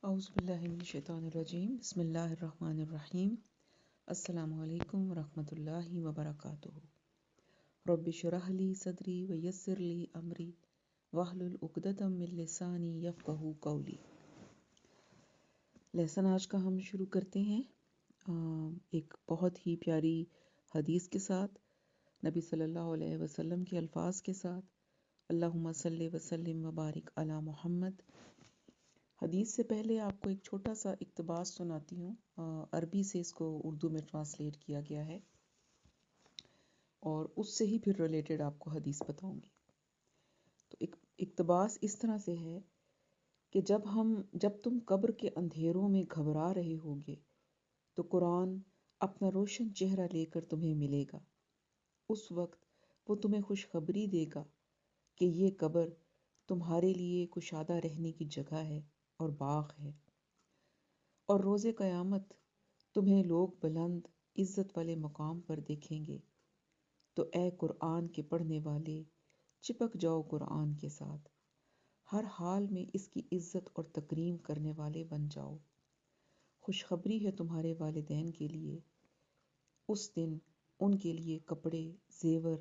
اعوذ باللہ من الشیطان الرجیم بسم اللہ الرحمن الرحیم السلام علیکم ورحمۃ اللہ وبرکاتہ رب اشرح لی صدری ویسر لی امری واحلل عقدۃ من لسانی یفقہوا قولی۔ لیسن آج کا ہم شروع کرتے ہیں ایک بہت ہی پیاری حدیث کے ساتھ، نبی صلی اللہ علیہ وسلم کے الفاظ کے ساتھ، اللہم صلی وسلم وبارک علی محمد۔ حدیث سے پہلے آپ کو ایک چھوٹا سا اقتباس سناتی ہوں، عربی سے اس کو اردو میں ٹرانسلیٹ کیا گیا ہے اور اس سے ہی پھر ریلیٹڈ آپ کو حدیث بتاؤں گی۔ تو ایک اقتباس اس طرح سے ہے کہ جب تم قبر کے اندھیروں میں گھبرا رہے ہوگے تو قرآن اپنا روشن چہرہ لے کر تمہیں ملے گا۔ اس وقت وہ تمہیں خوشخبری دے گا کہ یہ قبر تمہارے لیے کشادہ رہنے کی جگہ ہے اور باغ ہے، اور روز قیامت تمہیں لوگ بلند عزت والے مقام پر دیکھیں گے۔ تو اے قرآن کے پڑھنے والے، چپک جاؤ قرآن کے ساتھ، ہر حال میں اس کی عزت اور تکریم کرنے والے بن جاؤ۔ خوشخبری ہے تمہارے والدین کے لیے، اس دن ان کے لیے کپڑے، زیور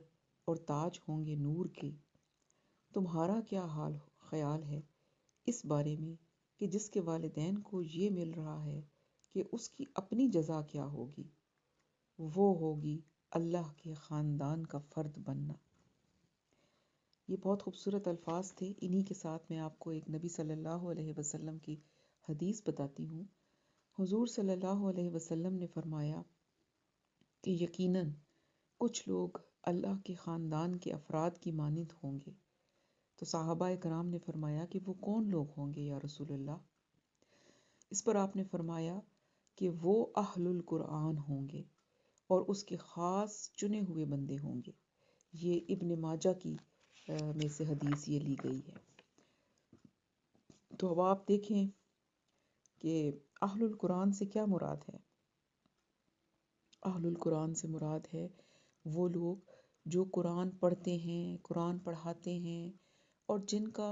اور تاج ہوں گے نور کے۔ تمہارا کیا خیال ہے اس بارے میں کہ جس کے والدین کو یہ مل رہا ہے کہ اس کی اپنی جزا کیا ہوگی؟ وہ ہوگی اللہ کے خاندان کا فرد بننا۔ یہ بہت خوبصورت الفاظ تھے، انہی کے ساتھ میں آپ کو ایک نبی صلی اللہ علیہ وسلم کی حدیث بتاتی ہوں۔ حضور صلی اللہ علیہ وسلم نے فرمایا کہ یقیناً کچھ لوگ اللہ کے خاندان کے افراد کی مانند ہوں گے۔ تو صحابہ کرام نے فرمایا کہ وہ کون لوگ ہوں گے یا رسول اللہ؟ اس پر آپ نے فرمایا کہ وہ اہل القرآن ہوں گے اور اس کے خاص چنے ہوئے بندے ہوں گے۔ یہ ابن ماجہ کی میں سے حدیث یہ لی گئی ہے۔ تو اب آپ دیکھیں کہ اہل القرآن سے کیا مراد ہے؟ اہل القرآن سے مراد ہے وہ لوگ جو قرآن پڑھتے ہیں، قرآن پڑھاتے ہیں، اور جن کا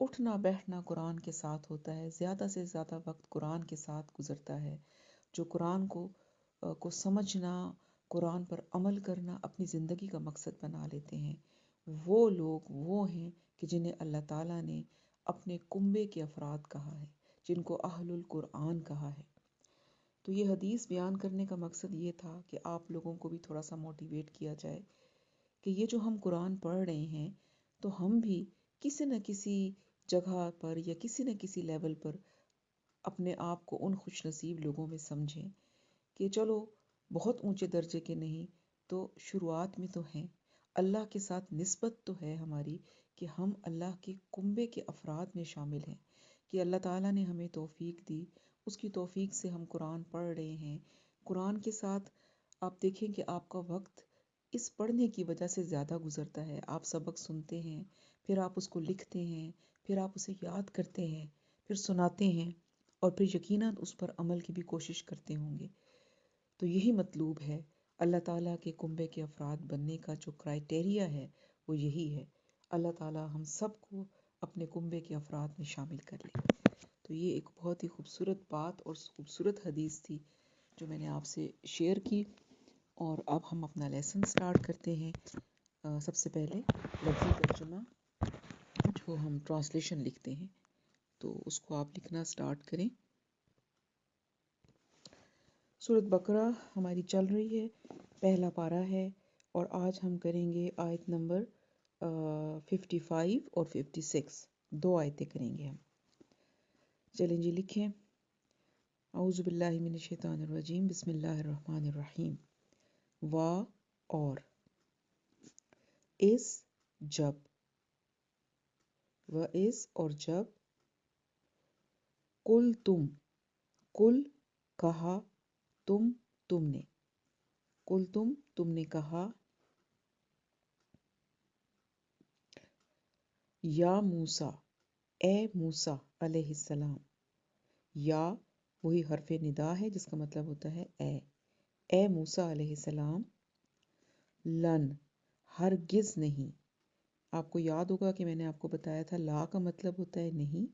اٹھنا بیٹھنا قرآن کے ساتھ ہوتا ہے، زیادہ سے زیادہ وقت قرآن کے ساتھ گزرتا ہے، جو قرآن کو سمجھنا، قرآن پر عمل کرنا اپنی زندگی کا مقصد بنا لیتے ہیں۔ وہ لوگ وہ ہیں کہ جنہیں اللہ تعالیٰ نے اپنے کنبے کے افراد کہا ہے، جن کو اہل القرآن کہا ہے۔ تو یہ حدیث بیان کرنے کا مقصد یہ تھا کہ آپ لوگوں کو بھی تھوڑا سا موٹیویٹ کیا جائے کہ یہ جو ہم قرآن پڑھ رہے ہیں تو ہم بھی کسی نہ کسی جگہ پر یا کسی نہ کسی لیول پر اپنے آپ کو ان خوش نصیب لوگوں میں سمجھیں کہ چلو بہت اونچے درجے کے نہیں تو شروعات میں تو ہیں، اللہ کے ساتھ نسبت تو ہے ہماری کہ ہم اللہ کے کنبے کے افراد میں شامل ہیں، کہ اللہ تعالیٰ نے ہمیں توفیق دی، اس کی توفیق سے ہم قرآن پڑھ رہے ہیں۔ قرآن کے ساتھ آپ دیکھیں کہ آپ کا وقت اس پڑھنے کی وجہ سے زیادہ گزرتا ہے۔ آپ سبق سنتے ہیں، پھر آپ اس کو لکھتے ہیں، پھر آپ اسے یاد کرتے ہیں، پھر سناتے ہیں، اور پھر یقیناً اس پر عمل کی بھی کوشش کرتے ہوں گے۔ تو یہی مطلوب ہے، اللہ تعالیٰ کے کنبے کے افراد بننے کا جو کرائٹیریا ہے وہ یہی ہے۔ اللہ تعالیٰ ہم سب کو اپنے کنبے کے افراد میں شامل کر لے۔ تو یہ ایک بہت ہی خوبصورت بات اور خوبصورت حدیث تھی جو میں نے آپ سے شیئر کی، اور اب ہم اپنا لیسن سٹارٹ کرتے ہیں۔ سب سے پہلے لفظی ترجمہ جو ہم ٹرانسلیشن لکھتے ہیں تو اس کو آپ لکھنا سٹارٹ کریں۔ سورۃ بقرہ ہماری چل رہی ہے، پہلا پارہ ہے، اور آج ہم کریں گے آیت نمبر 55 اور 56، دو آیتیں کریں گے ہم۔ چلیں جی لکھیں۔ اعوذ باللہ من الشیطان الرجیم، بسم اللہ الرحمن الرحیم۔ وا اور، اس جب، و اس اور جب، کل تم، کل کہا، تم نے، کل تم نے کہا، یا موسیٰ، اے موسیٰ علیہ السلام۔ یا وہی حرف ندا ہے جس کا مطلب ہوتا ہے اے موسیٰ علیہ السلام، لن، ہرگز نہیں۔ آپ کو یاد ہوگا کہ میں نے آپ کو بتایا تھا لا کا مطلب ہوتا ہے نہیں،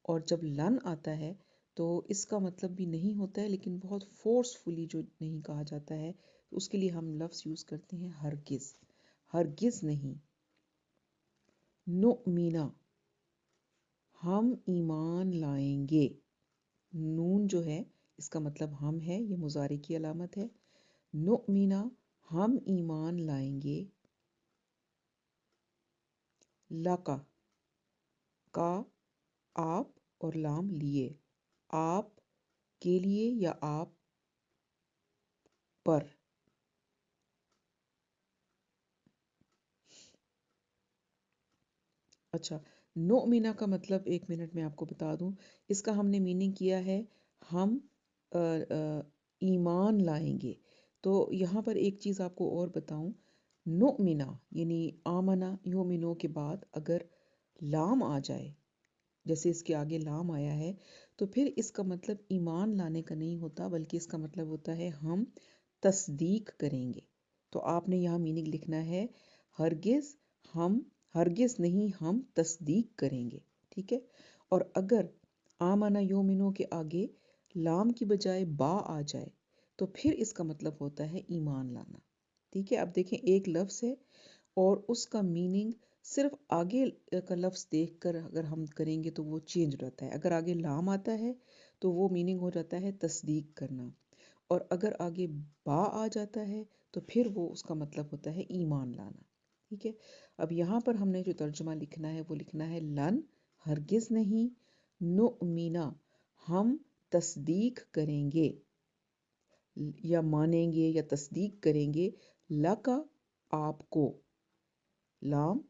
اور جب لن آتا ہے تو اس کا مطلب بھی نہیں ہوتا ہے، لیکن بہت فورسفلی جو نہیں کہا جاتا ہے، اس کے لیے ہم لفظ یوز کرتے ہیں ہرگز، ہرگز نہیں. نؤمنا، ہم ایمان لائیں گے. نون جو ہے اس کا مطلب ہم ہے، یہ مضارع کی علامت ہے. نؤمنا، ہم ایمان لائیں گے. لکا، کا آپ اور لام لیے، آپ کے لیے یا آپ پر. اچھا، نؤمنا کا مطلب 1 منٹ میں آپ کو بتا دوں. اس کا ہم نے میننگ کیا ہے ہم ایمان لائیں گے. تو یہاں پر ایک چیز آپ کو اور بتاؤں، نؤمنا یعنی آمنا یؤمنو کے بعد اگر لام آ جائے، جیسے اس کے آگے لام آیا ہے، تو پھر اس کا مطلب ایمان لانے کا نہیں ہوتا، بلکہ اس کا مطلب ہوتا ہے ہم تصدیق کریں گے. تو آپ نے یہاں میننگ لکھنا ہے ہرگز، ہم ہرگز نہیں، ہم تصدیق کریں گے. ٹھیک ہے. اور اگر آمنا یومنو کے آگے لام کی بجائے با آ جائے تو پھر اس کا مطلب ہوتا ہے ایمان لانا. ٹھیک ہے. اب دیکھیں ایک لفظ ہے اور اس کا میننگ صرف آگے کا لفظ دیکھ کر اگر ہم کریں گے تو وہ چینج رہتا ہے. اگر آگے لام آتا ہے تو وہ میننگ ہو جاتا ہے تصدیق کرنا، اور اگر آگے با آ جاتا ہے تو پھر وہ اس کا مطلب ہوتا ہے ایمان لانا. ٹھیک ہے. اب یہاں پر ہم نے جو ترجمہ لکھنا ہے وہ لکھنا ہے لن، ہرگز نہیں، نؤمنا، ہم تصدیق کریں گے یا مانیں گے یا تصدیق کریں گے، لکا، آپ کو. لام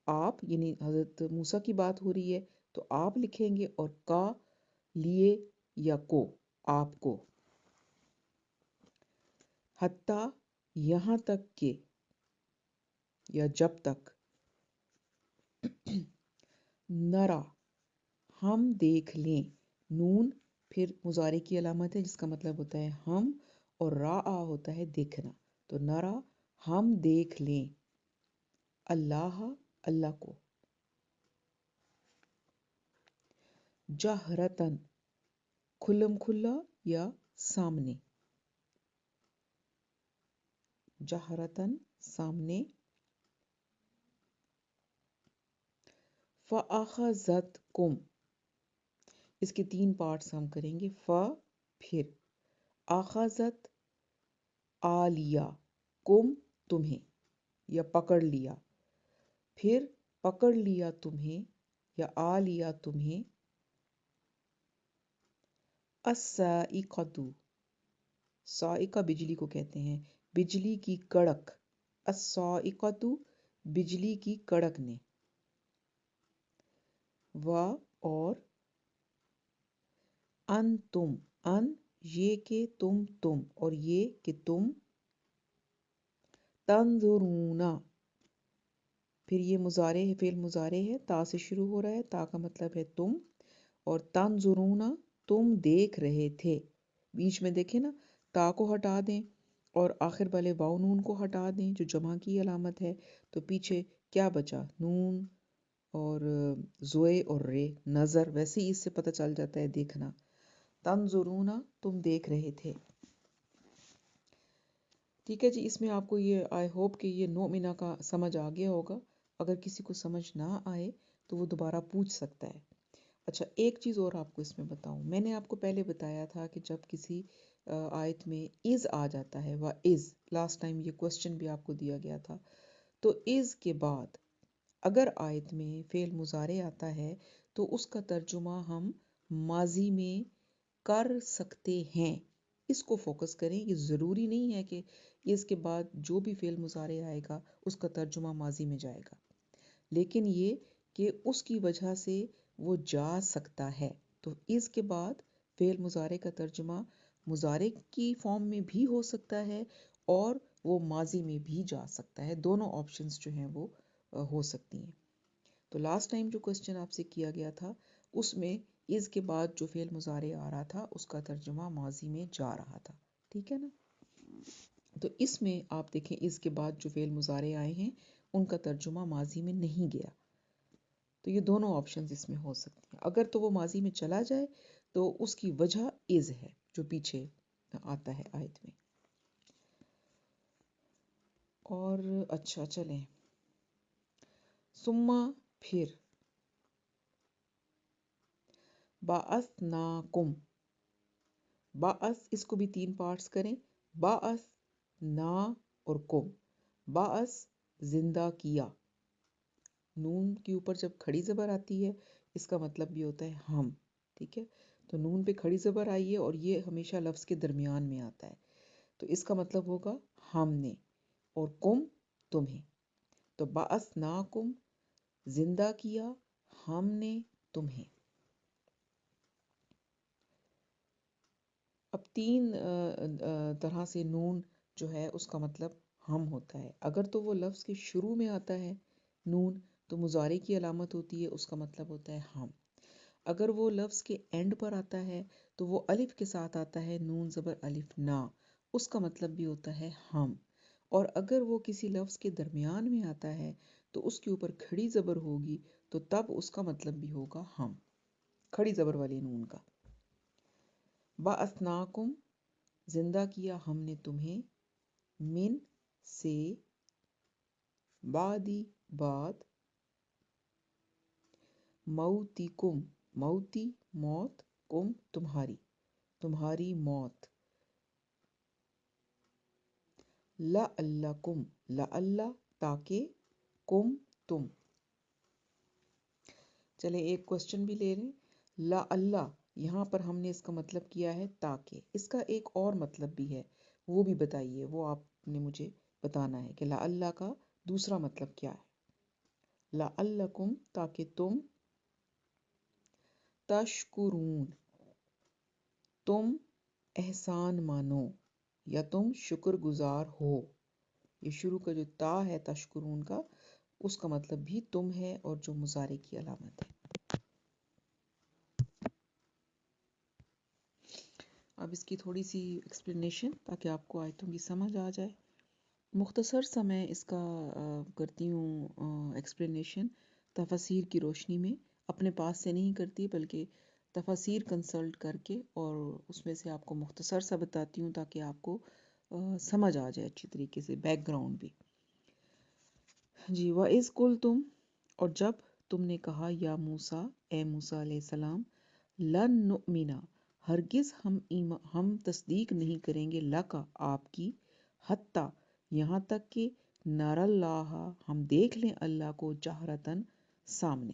آپ یعنی حضرت موسیٰ کی بات ہو رہی ہے تو آپ لکھیں گے، اور کا لیے یا کو، آپ کو. حتیٰ یہاں تک کہ یا جب تک، نرا، ہم دیکھ لیں. نون پھر مضارع کی علامت ہے جس کا مطلب ہوتا ہے ہم، اور را ہوتا ہے دیکھنا. تو نرا، ہم دیکھ لیں. اللہ، اللہ کو. جہرتن، کھلم کھلا یا سامنے. جہرتن، سامنے. فَأَخَذَتْكُمْ، اس کے 3 پارٹس ہم کریں گے. پھر آخذت، آ لیا، کم، تمہیں یا پکڑ لیا. پھر پکڑ لیا تمہیں یا آ لیا تمہیں. الصاعقۃ، صاعقہ بجلی کو کہتے ہیں، بجلی کی کڑک. الصاعقۃ، بجلی کی کڑک نے. اور ان تم، ان یہ کہ تم اور یہ کہ تم. تنظرون، پھر یہ مضارع ہے، فعل مضارع ہے، تا سے شروع ہو رہا ہے، تا کا مطلب ہے تم. اور تنظرون، تم دیکھ رہے تھے. بیچ میں دیکھیں نا، تا کو ہٹا دیں اور آخر والے واو نون کو ہٹا دیں جو جمع کی علامت ہے، تو پیچھے کیا بچا؟ نون اور زوئے اور رے. نظر، ویسے ہی اس سے پتہ چل جاتا ہے دیکھنا. تنظرون، تم دیکھ رہے تھے. ٹھیک ہے جی. اس میں آپ کو یہ آئی ہوپ کہ یہ نؤمنا کا سمجھ آ گیا ہوگا. اگر کسی کو سمجھ نہ آئے تو وہ دوبارہ پوچھ سکتا ہے. اچھا، ایک چیز اور آپ کو اس میں بتاؤں. میں نے آپ کو پہلے بتایا تھا کہ جب کسی آیت میں از آ جاتا ہے، وہ از، لاسٹ ٹائم یہ کوسچن بھی آپ کو دیا گیا تھا، تو از کے بعد اگر آیت میں فعل مضارع آتا ہے تو اس کا ترجمہ ہم ماضی میں کر سکتے ہیں. اس کو فوکس کریں. یہ ضروری نہیں ہے کہ اس کے بعد جو بھی فعل مضارع آئے گا اس کا ترجمہ ماضی میں جائے گا، لیکن یہ کہ اس کی وجہ سے وہ جا سکتا ہے. تو اس کے بعد فعل مضارع کا ترجمہ مضارع کی فارم میں بھی ہو سکتا ہے اور وہ ماضی میں بھی جا سکتا ہے. دونوں آپشنز جو ہیں وہ ہو سکتی ہیں. تو لاسٹ ٹائم جو کوسچن آپ سے کیا گیا تھا اس میں اس کے بعد جو فعل مضارع آ رہا تھا اس کا ترجمہ ماضی میں جا رہا تھا. ٹھیک ہے نا. تو اس میں آپ دیکھیں اس کے بعد جو فعل مضارع آئے ہیں ان کا ترجمہ ماضی میں نہیں گیا. تو یہ دونوں آپشنز اس میں ہو سکتی ہیں. اگر تو وہ ماضی میں چلا جائے تو اس کی وجہ از ہے جو پیچھے آتا ہے آیت میں. اور اچھا چلیں، ثم پھر، بعثناکم، بعث اس کو بھی 3 پارٹس کریں، بعث نا اور کم. بعث زندہ کیا، نون کے اوپر جب کھڑی زبر آتی ہے اس کا مطلب بھی ہوتا ہے ہم. ٹھیک ہے، تو نون پہ کھڑی زبر آئی ہے اور یہ ہمیشہ لفظ کے درمیان میں آتا ہے، تو اس کا مطلب ہوگا ہم نے، اور کم تمہیں. تو بعثناکم زندہ کیا ہم نے تمہیں. اب 3 طرح سے نون جو ہے اس کا مطلب ہم ہوتا ہے. اگر تو وہ لفظ کے شروع میں آتا ہے نون تو مضارع کی علامت ہوتی ہے، اس کا مطلب ہوتا ہے ہم. اگر وہ لفظ کے اینڈ پر آتا ہے تو وہ الف کے ساتھ آتا ہے، نون زبر الف نا، اس کا مطلب بھی ہوتا ہے ہم. اور اگر وہ کسی لفظ کے درمیان میں آتا ہے تو اس کے اوپر کھڑی زبر ہوگی تو تب اس کا مطلب بھی ہوگا ہم، کھڑی زبر والی نون کا. بعثناکم زندہ کیا ہم نے تمہیں، من سے، بعدی بعد، موتکم موتی موت، کم تمہاری تمہاری موت، لعلکم لعل تاکہ، کم تم. چلے ایک کوشچن بھی لے لیں. لعل یہاں پر ہم نے اس کا مطلب کیا ہے تاکہ، اس کا ایک اور مطلب بھی ہے، وہ بھی بتائیے، وہ آپ نے مجھے بتانا ہے کہ لعل کا دوسرا مطلب کیا ہے. لعلکم تاکہ تم، تشکرون تم احسان مانو یا تم شکر گزار ہو. یہ شروع کا جو تا ہے تشکرون کا، اس کا مطلب بھی تم ہے اور جو مضارع کی علامت ہے. اب اس کی تھوڑی سی ایکسپلینیشن تاکہ آپ کو آیتوں کی سمجھ آ جائے. مختصر سا میں اس کا کرتی ہوں ایکسپلینیشن تفاسیر کی روشنی میں، اپنے پاس سے نہیں کرتی بلکہ تفاسیر کنسلٹ کر کے، اور اس میں سے آپ کو مختصر سا بتاتی ہوں تاکہ آپ کو سمجھ آ جائے اچھی طریقے سے، بیک گراؤنڈ بھی. جی، وَإِذْ قُلْتُمْ اور جب تم نے کہا، یا موسیٰ اے موسیٰ علیہ السلام، لن نؤمنا ہرگز ہم تصدیق نہیں کریں گے، لکا آپ کی، حتیٰ یہاں تک کہ نر اللہ ہم دیکھ لیں اللہ کو، جہرتاً سامنے.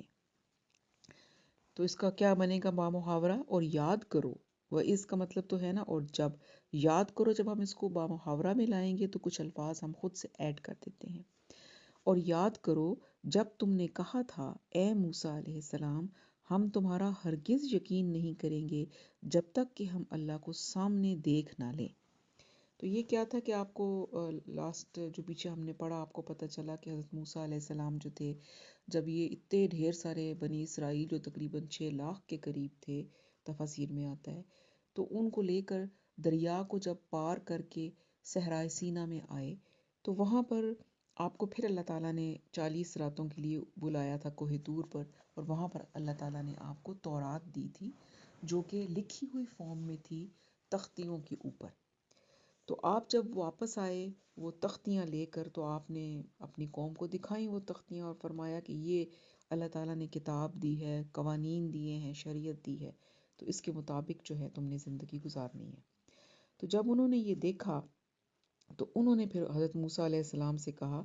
تو اس کا کیا بنے گا بامحاورہ، اور یاد کرو. وَإِذْ کا مطلب تو ہے نا اور جب، یاد کرو جب ہم اس کو بامحاورہ میں لائیں گے تو کچھ الفاظ ہم خود سے ایڈ کر دیتے ہیں. اور یاد کرو جب تم نے کہا تھا اے موسیٰ علیہ السلام، ہم تمہارا ہرگز یقین نہیں کریں گے جب تک کہ ہم اللہ کو سامنے دیکھ نہ لیں. تو یہ کیا تھا کہ آپ کو لاسٹ جو پیچھے ہم نے پڑھا آپ کو پتہ چلا کہ حضرت موسیٰ علیہ السلام جو تھے، جب یہ اتنے ڈھیر سارے بنی اسرائیل جو تقریباً 6 لاکھ کے قریب تھے، تفاسیر میں آتا ہے، تو ان کو لے کر دریا کو جب پار کر کے صحرائے سینا میں آئے تو وہاں پر آپ کو پھر اللہ تعالیٰ نے 40 راتوں کے لیے بلایا تھا کوہ طور پر، اور وہاں پر اللہ تعالیٰ نے آپ کو تورات دی تھی جو کہ لکھی ہوئی فارم میں تھی تختیوں کے اوپر. تو آپ جب واپس آئے وہ تختیاں لے کر تو آپ نے اپنی قوم کو دکھائیں وہ تختیاں اور فرمایا کہ یہ اللہ تعالیٰ نے کتاب دی ہے، قوانین دیے ہیں، شریعت دی ہے، تو اس کے مطابق جو ہے تم نے زندگی گزارنی ہے. تو جب انہوں نے یہ دیکھا تو انہوں نے پھر حضرت موسیٰ علیہ السلام سے کہا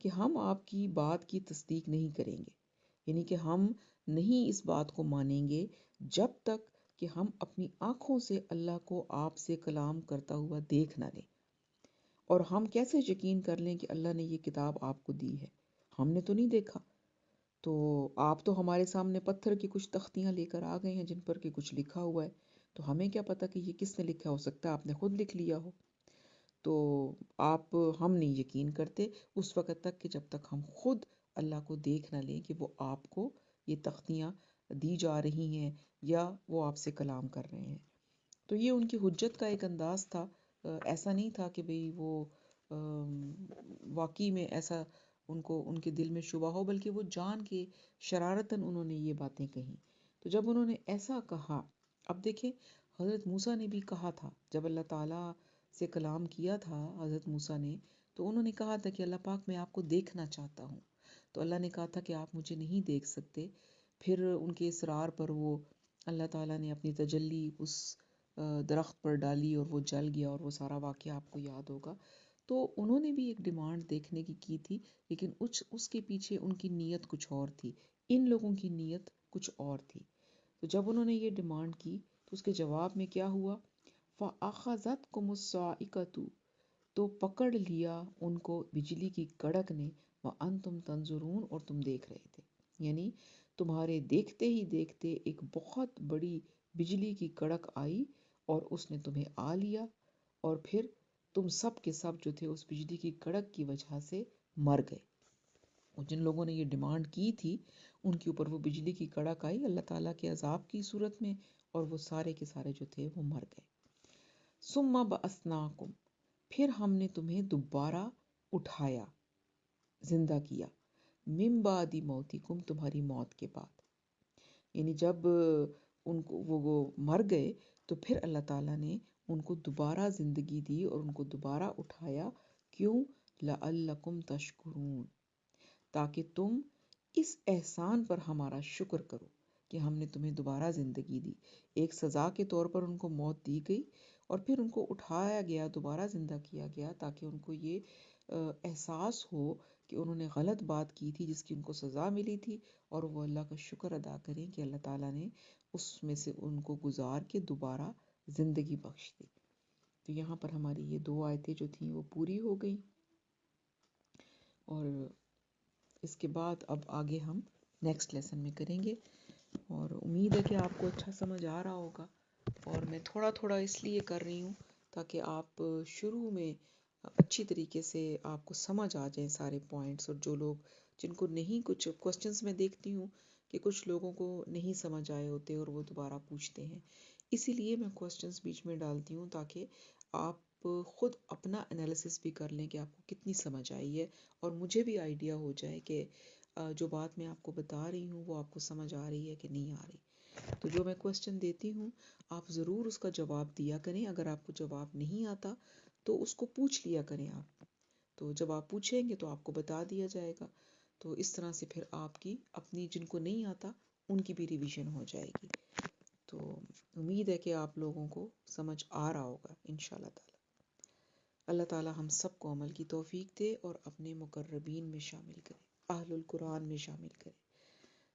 کہ ہم آپ کی بات کی تصدیق نہیں کریں گے، یعنی کہ ہم نہیں اس بات کو مانیں گے جب تک کہ ہم اپنی آنکھوں سے اللہ کو آپ سے کلام کرتا ہوا دیکھ نہ لیں. اور ہم کیسے یقین کر لیں کہ اللہ نے یہ کتاب آپ کو دی ہے، ہم نے تو نہیں دیکھا. تو آپ تو ہمارے سامنے پتھر کی کچھ تختیاں لے کر آ گئے ہیں جن پر کہ کچھ لکھا ہوا ہے، تو ہمیں کیا پتہ کہ یہ کس نے لکھا، ہو سکتا ہے آپ نے خود لکھ لیا ہو. تو ہم نہیں یقین کرتے اس وقت تک کہ جب تک ہم خود اللہ کو دیکھ نہ لیں کہ وہ آپ کو یہ تختیاں دی جا رہی ہیں یا وہ آپ سے کلام کر رہے ہیں. تو یہ ان کی حجت کا ایک انداز تھا، ایسا نہیں تھا کہ بھئی وہ واقعی میں ایسا ان کے دل میں شبہ ہو، بلکہ وہ جان کے شرارتاً انہوں نے یہ باتیں کہیں۔ تو جب انہوں نے ایسا کہا، اب دیکھیں حضرت موسیٰ نے بھی کہا تھا، جب اللہ تعالیٰ سے کلام کیا تھا حضرت موسیٰ نے، تو انہوں نے کہا تھا کہ اللہ پاک میں آپ کو دیکھنا چاہتا ہوں، تو اللہ نے کہا تھا کہ آپ مجھے نہیں دیکھ سکتے۔ پھر ان کے اصرار پر وہ اللہ تعالیٰ نے اپنی تجلی اس درخت پر ڈالی اور وہ جل گیا، اور وہ سارا واقعہ آپ کو یاد ہوگا۔ تو انہوں نے بھی ایک ڈیمانڈ دیکھنے کی تھی، لیکن اس کے پیچھے ان کی نیت کچھ اور تھی، ان لوگوں کی نیت کچھ اور تھی۔ تو جب انہوں نے یہ ڈیمانڈ کی تو اس کے جواب میں کیا ہوا؟ فَأَخَذَتْكُمُ الصَّاعِقَةُ، تو پکڑ لیا ان کو بجلی کی کڑک نے، وَأَنْتُمْ تَنْظُرُونَ، اور تم دیکھ رہے تھے، یعنی تمہارے دیکھتے ہی دیکھتے ایک بہت بڑی بجلی کی کڑک آئی اور اس نے تمہیں آ لیا، اور پھر تم سب کے سب جو تھے اس بجلی کی کڑک کی وجہ سے مر گئے۔ جن لوگوں نے یہ ڈیمانڈ کی تھی ان کے اوپر وہ بجلی کی کڑک آئی اللہ تعالیٰ کے عذاب کی صورت میں، اور وہ سارے کے سارے جو تھے وہ مر گئے۔ ثم بعثناکم، پھر ہم نے تمہیں دوبارہ اٹھایا، زندہ کیا، من بعد موتکم، تمہاری موت کے بعد، یعنی جب ان کو وہ مر گئے تو پھر اللہ تعالیٰ نے ان کو دوبارہ زندگی دی اور ان کو دوبارہ اٹھایا۔ کیوں؟ لعلکم تشکرون، تاکہ تم اس احسان پر ہمارا شکر کرو کہ ہم نے تمہیں دوبارہ زندگی دی۔ ایک سزا کے طور پر ان کو موت دی گئی، اور پھر ان کو اٹھایا گیا، دوبارہ زندہ کیا گیا، تاکہ ان کو یہ احساس ہو کہ انہوں نے غلط بات کی تھی جس کی ان کو سزا ملی تھی، اور وہ اللہ کا شکر ادا کریں کہ اللہ تعالیٰ نے اس میں سے ان کو گزار کے دوبارہ زندگی بخش دی۔ تو یہاں پر ہماری یہ 2 آیتیں جو تھیں وہ پوری ہو گئیں، اور اس کے بعد اب آگے ہم نیکسٹ لیسن میں کریں گے، اور امید ہے کہ آپ کو اچھا سمجھ آ رہا ہوگا، اور میں تھوڑا تھوڑا اس لیے کر رہی ہوں تاکہ آپ شروع میں اچھی طریقے سے آپ کو سمجھ آ جائیں سارے پوائنٹس، اور جو لوگ جن کو نہیں، کچھ کوسچنس میں دیکھتی ہوں کہ کچھ لوگوں کو نہیں سمجھ آئے ہوتے اور وہ دوبارہ پوچھتے ہیں، اسی لیے میں کوسچنس بیچ میں ڈالتی ہوں تاکہ آپ خود اپنا انالیسس بھی کر لیں کہ آپ کو کتنی سمجھ آئی ہے، اور مجھے بھی آئیڈیا ہو جائے کہ جو بات میں آپ کو بتا رہی ہوں وہ آپ کو سمجھ آ رہی ہے کہ نہیں آ رہی۔ تو جو میں کوسچن دیتی ہوں آپ ضرور اس کا جواب دیا کریں، اگر آپ کو جواب نہیں آتا تو اس کو پوچھ لیا کریں آپ، تو جب آپ پوچھیں گے تو آپ کو بتا دیا جائے گا، تو اس طرح سے پھر آپ کی اپنی جن کو نہیں آتا ان کی بھی ریویژن ہو جائے گی۔ تو امید ہے کہ آپ لوگوں کو سمجھ آ رہا ہوگا انشاءاللہ تعالی۔ اللہ تعالی ہم سب کو عمل کی توفیق دے اور اپنے مقربین میں شامل کرے، اہل القرآن میں شامل کرے۔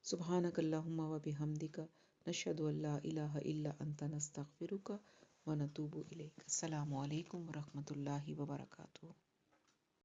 سبحانک اللہم و بحمدک، نشہد ان لا الہ الا انت، نستغفرک و نتوب الیک۔ السلام علیکم ورحمۃ اللہ وبرکاتہ۔